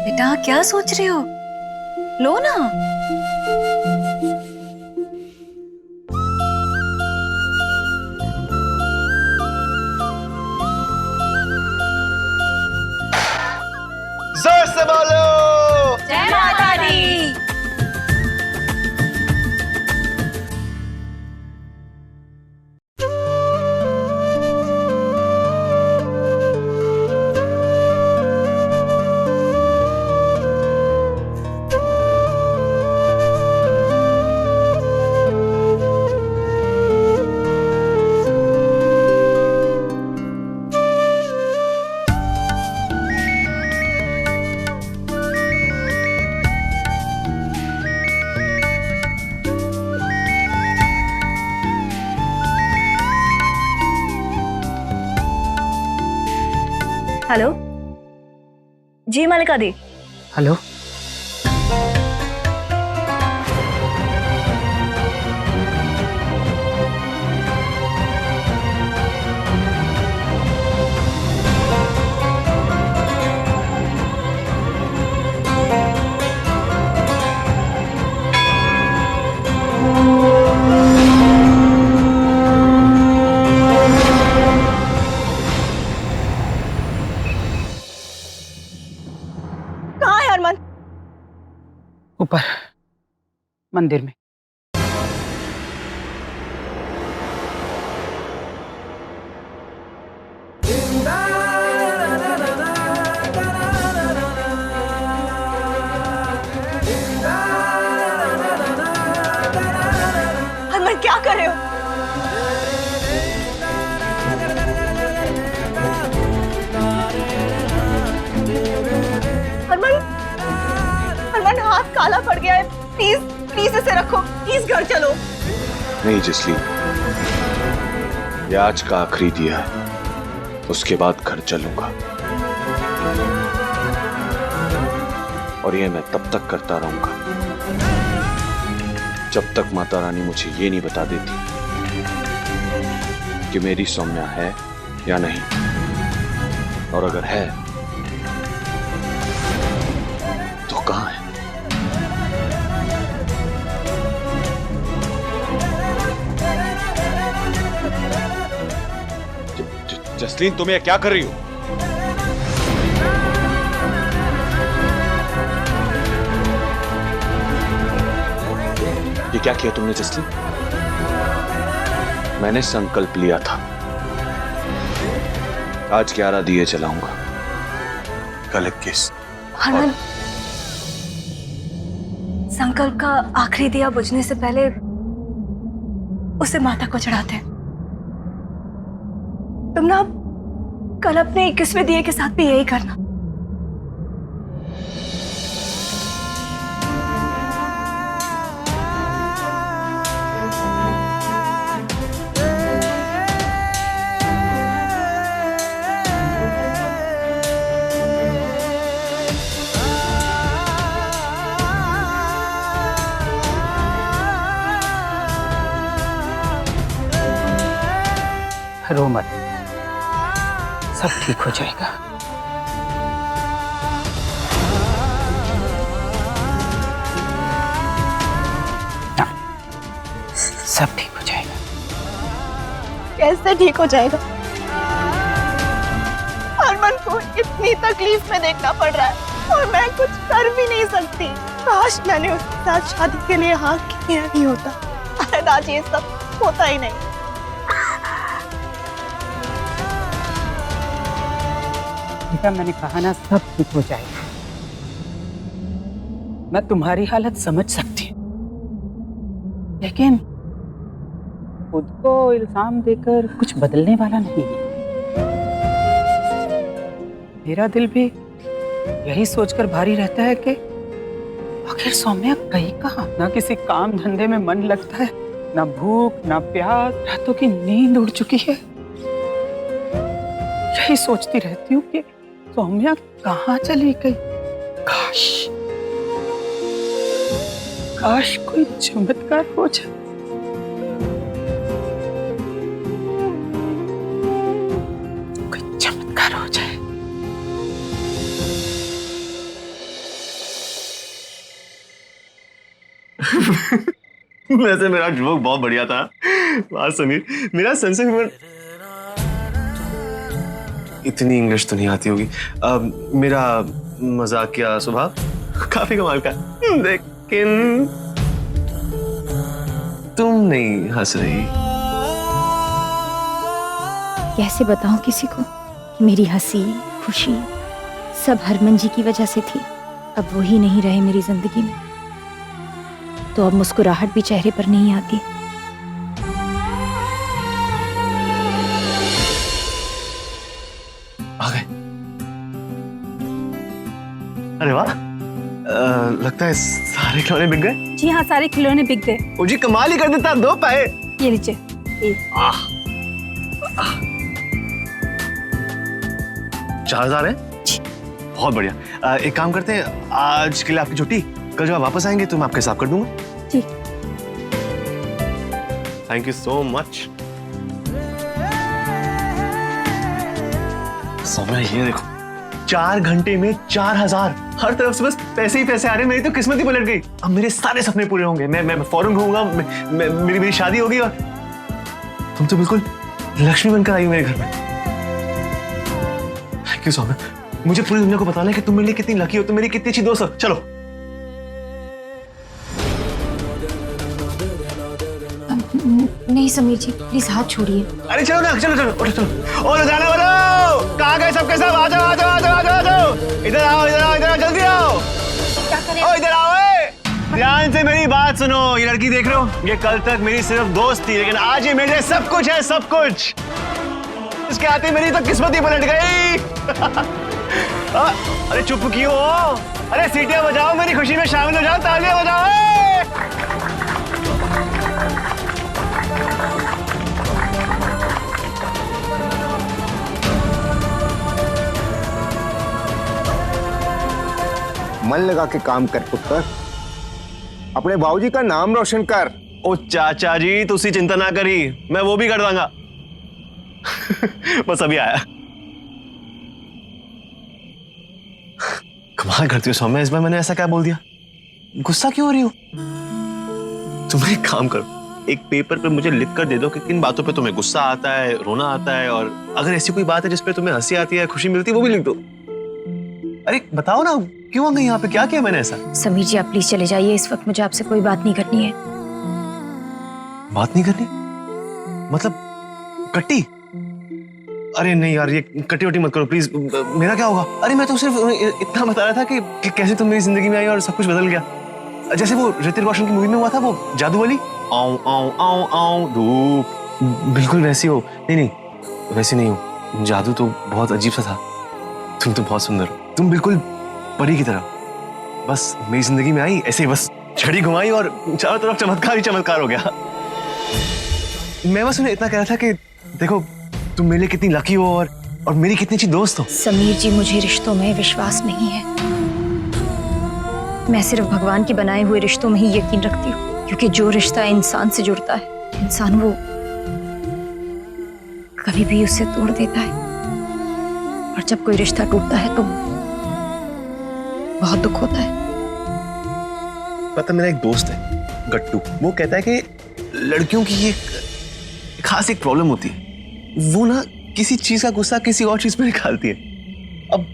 बेटा क्या सोच रहे हो? लो ना। जोर से बोलो। जय माता दी। हेलो जी मलिका दी। हेलो। कहाँ है अरमान? ऊपर मंदिर में। अरमान क्या कर रहे हो? अरमान, अरमान हाथ काला पड़ गया है। प्लीज प्लीज इसे रखो। प्लीज घर चलो। नहीं जसली, ये आज का आखिरी दिया है, उसके बाद घर चलूंगा। और ये मैं तब तक करता रहूंगा जब तक माता रानी मुझे ये नहीं बता देती कि मेरी सौम्या है या नहीं। और अगर है तो कहां है? जसलीन, तुम ये क्या कर रही हो? ये क्या किया तुमने जसलीन? मैंने संकल्प लिया था आज 11 दिए जलाऊंगा, कल 21। अरमान, संकल्प का आखिरी दिया बुझने से पहले उसे माता को चढ़ाते हैं। तुम ना कल अपने 21वें दिए के साथ भी यही करना। रो मत, सब ठीक हो जाएगा। हाँ, सब ठीक हो जाएगा। कैसे ठीक हो जाएगा? अरमान को इतनी तकलीफ में देखना पड़ रहा है और मैं कुछ कर भी नहीं सकती। काश मैंने उसके साथ शादी के लिए हाँ किया नहीं होता। अरे आज ये सब होता ही नहीं। बेटा, मैंने कहा ना, सब ठीक हो जाएगा। मैं तुम्हारी हालत समझ सकती हूँ, लेकिन खुद को इल्जाम देकर कुछ बदलने वाला नहीं है। मेरा दिल भी यही सोचकर भारी रहता है कि आखिर सौम्या गई कहाँ? ना किसी काम धंधे में मन लगता है, ना भूख ना प्यास, रातों की नींद उड़ चुकी है। यही सोचती रहती हूँ कि सौम्या कहाँ चली गई। काश काश कोई चमत्कार हो जाए। कोई चमत्कार हो जाए। वैसे मेरा जोक बहुत बढ़िया था। वाह समीर, मेरा सेंस ऑफ ह्यूमर। इतनी इंग्लिश तो नहीं आती होगी। मेरा मजाकिया स्वभाव काफी कमाल का, लेकिन तुम नहीं हंस रही। कैसे बताऊं किसी को कि मेरी हंसी खुशी सब हरमन जी की वजह से थी। अब वो ही नहीं रहे मेरी जिंदगी में, तो अब मुस्कुराहट भी चेहरे पर नहीं आती। आ गए। अरे वाह, लगता है सारे खिलौने बिक गए। जी हाँ, सारे खिलौने बिक गए। ओ जी, कमाल ही कर देता। 2 पाए। ये लीजिए। 4000 है। बहुत बढ़िया। एक काम करते हैं, आज के लिए आपकी छुट्टी, कल जब आप वापस आएंगे तो मैं आपके हिसाब कर दूंगा। जी। Thank you so much. समय ये देखो, 4 घंटे में 4000। हर तरफ से बस पैसे ही पैसे आ रहे हैं। मेरी तो किस्मत ही पलट गई। अब मेरे सारे सपने पूरे होंगे। मैं फॉरेन घूमूंगा, मेरी शादी होगी, और तुम तो बिल्कुल लक्ष्मी बनकर आई हो मेरे घर में। Thank you Soumya. मुझे पूरी दुनिया को बताना है कि तुम मेरे लिए कितनी लकी हो, तुम मेरी कितनी अच्छी दोस्त हो। चलो। नहीं समीर जी, प्लीज हाथ छोड़िए। अरे चलो ना, चलो चलो, उठो चलो। और जाना बोलो, कहाँ गए सबके सब? आ जाओ आ जाओ आ जाओ आ जाओ आ जाओ। इधर आओ इधर आओ इधर आओ, जल्दी आओ। क्या करें? ओ इधर आओ। ध्यान से मेरी बात सुनो। ये लड़की देख रहे हो, ये कल तक मेरी सिर्फ दोस्त थी, लेकिन आज ये मेरे लिए सब कुछ है, सब कुछ। इसके आते मेरी तो किस्मत ही पलट गई। अरे चुप क्यों हो? अरे सीटियां बजाओ, मेरी खुशी में शामिल हो जाओ, तालियां बजाओ। मन लगा के काम कर पुत्र, अपने बाबूजी का नाम रोशन कर। ओ चाचा जी, तुसी चिंता ना करी, मैं वो भी कर दूंगा। बस अभी आया। कमाल करती हो सौम्या, इस बार मैंने ऐसा क्या बोल दिया? गुस्सा क्यों हो रही हो? तुम एक काम करो, एक पेपर पे मुझे लिख कर दे दो कि किन बातों पे तुम्हें गुस्सा आता है, रोना आता है, और अगर ऐसी कोई बात है जिस पे तुम्हें हंसी आती है, खुशी मिलती है, वो भी लिख दो। अरे बताओ ना, क्यों आ गई यहाँ पे? क्या किया मैंने ऐसा? समीर जी, आप प्लीज चले जाइए। इस वक्त मुझे आपसे कोई बात नहीं करनी है। बात नहीं करनी? मतलब कट्टी? अरे नहीं यार, ये कटी वटी मत करो प्लीज। मेरा क्या होगा? अरे मैं तो सिर्फ इतना बता रहा था कि कैसे तुम मेरी जिंदगी में आई और सब कुछ बदल गया। जैसे वो ऋतिक रोशन की मूवी में हुआ था, वो जादू वाली, आऊं आऊं आऊं आऊं धूप, बिल्कुल वैसी हो। नहीं नहीं, वैसी नहीं हो। जादू तो बहुत अजीब सा था। तुम तो बहुत सुंदर हो, तुम बिल्कुल परी की तरह। बस मेरी जिंदगी में आई, ऐसे ही बस छड़ी घुमाई और चारों तरफ चमत्कार ही चमत्कार हो गया। मैं बस उन्हें इतना कह रहा था कि देखो तुम मेरे लिए कितनी लकी हो, और मेरी कितनी अच्छी दोस्त हो। समीर जी, मुझे रिश्तों में विश्वास नहीं है। मैं सिर्फ भगवान के बनाए हुए रिश्तों में ही यकीन रखती हूँ, क्योंकि जो रिश्ता इंसान से जुड़ता है, इंसान वो कभी भी उसे तोड़ देता है, और जब कोई रिश्ता टूटता है तो बहुत दुख होता है। पता, मेरा एक दोस्त है गट्टू, वो कहता है कि लड़कियों की ये खास एक प्रॉब्लम होती है, वो ना किसी चीज का गुस्सा किसी और चीज पे निकालती है। अब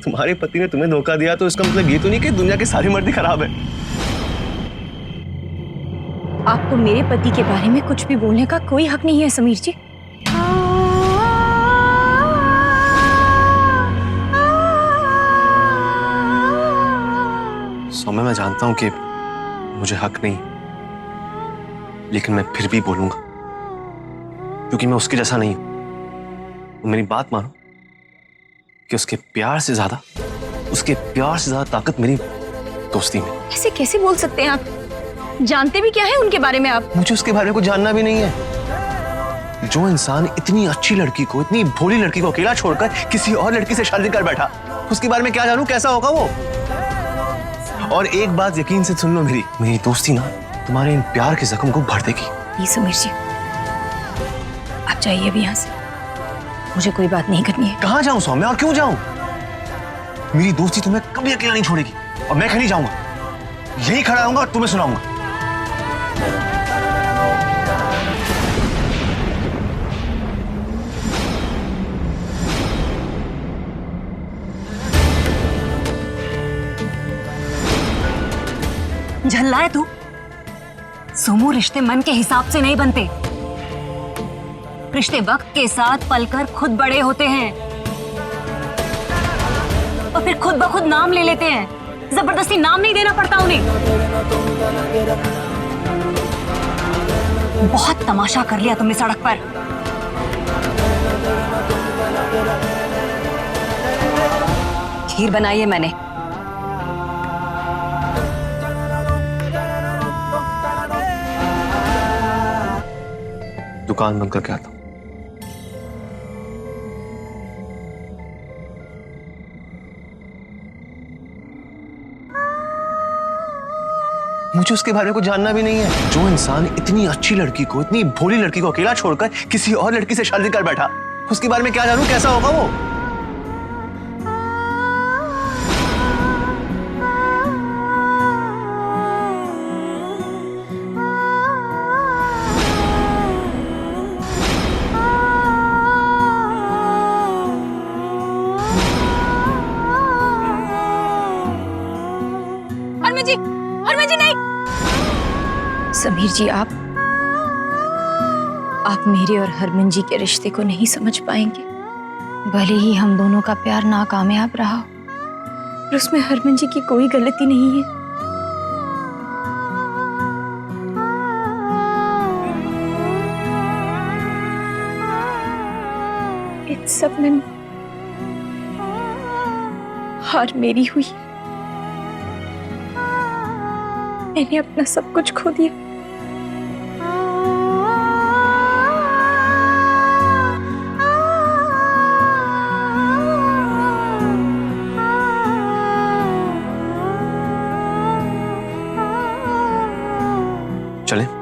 तुम्हारे पति ने तुम्हें धोखा दिया तो इसका मतलब ये तो नहीं कि दुनिया के सारे मर्द ही खराब है। आपको मेरे पति के बारे में कुछ भी बोलने का कोई हक नहीं है समीर जी। सौम्या, मैं जानता हूं कि मुझे हक नहीं, लेकिन मैं फिर भी बोलूंगा, क्योंकि मैं उसके जैसा नहीं हूं। मेरी बात मानो कि उसके प्यार से ज्यादा ताकत मेरी दोस्ती में। ऐसे कैसे बोल सकते हैं आप? जानते भी क्या है उनके बारे में आप? मुझे उसके बारे में कुछ जानना भी नहीं है। जो इंसान इतनी अच्छी लड़की को, इतनी भोली लड़की को अकेला छोड़कर किसी और लड़की से शादी कर बैठा, उसके बारे में क्या जानूं? कैसा होगा वो? और एक बात यकीन से सुन लो, मेरी दोस्ती ना तुम्हारे इन प्यार के जख्म को भर देगी। प्लीज समीर जी, आप जाइए अभी यहाँ से, मुझे कोई बात नहीं करनी है। कहाँ जाऊं सौम्या, और क्यों जाऊं? मेरी दोस्ती तुम्हें कभी अकेला नहीं छोड़ेगी, और मैं कहीं नहीं जाऊंगा। यही खड़ा रहूंगा और तुम्हें सुनाऊंगा। झल्ला है तू। सुमो, रिश्ते मन के हिसाब से नहीं बनते। रिश्ते वक्त के साथ पलकर खुद बड़े होते हैं और फिर खुद ब खुद नाम ले लेते हैं। जबरदस्ती नाम नहीं देना पड़ता उन्हें। बहुत तमाशा कर लिया तुमने सड़क पर। खीर बनाई है मैंने। दुकान बंद करके आता हूं। मुझे उसके बारे में कुछ जानना भी नहीं है। जो इंसान इतनी अच्छी लड़की को, इतनी भोली लड़की को अकेला छोड़कर किसी और लड़की से शादी कर बैठा, उसके बारे में क्या जानूं? कैसा होगा वो? हरमन जी नहीं। समीर जी, आप मेरे और हरमन जी के रिश्ते को नहीं समझ पाएंगे। भले ही हम दोनों का प्यार नाकामयाब रहा हो, पर उसमें हरमन जी की कोई गलती नहीं है। इस सब में हार मेरी हुई। मैंने अपना सब कुछ खो दिया। चलें?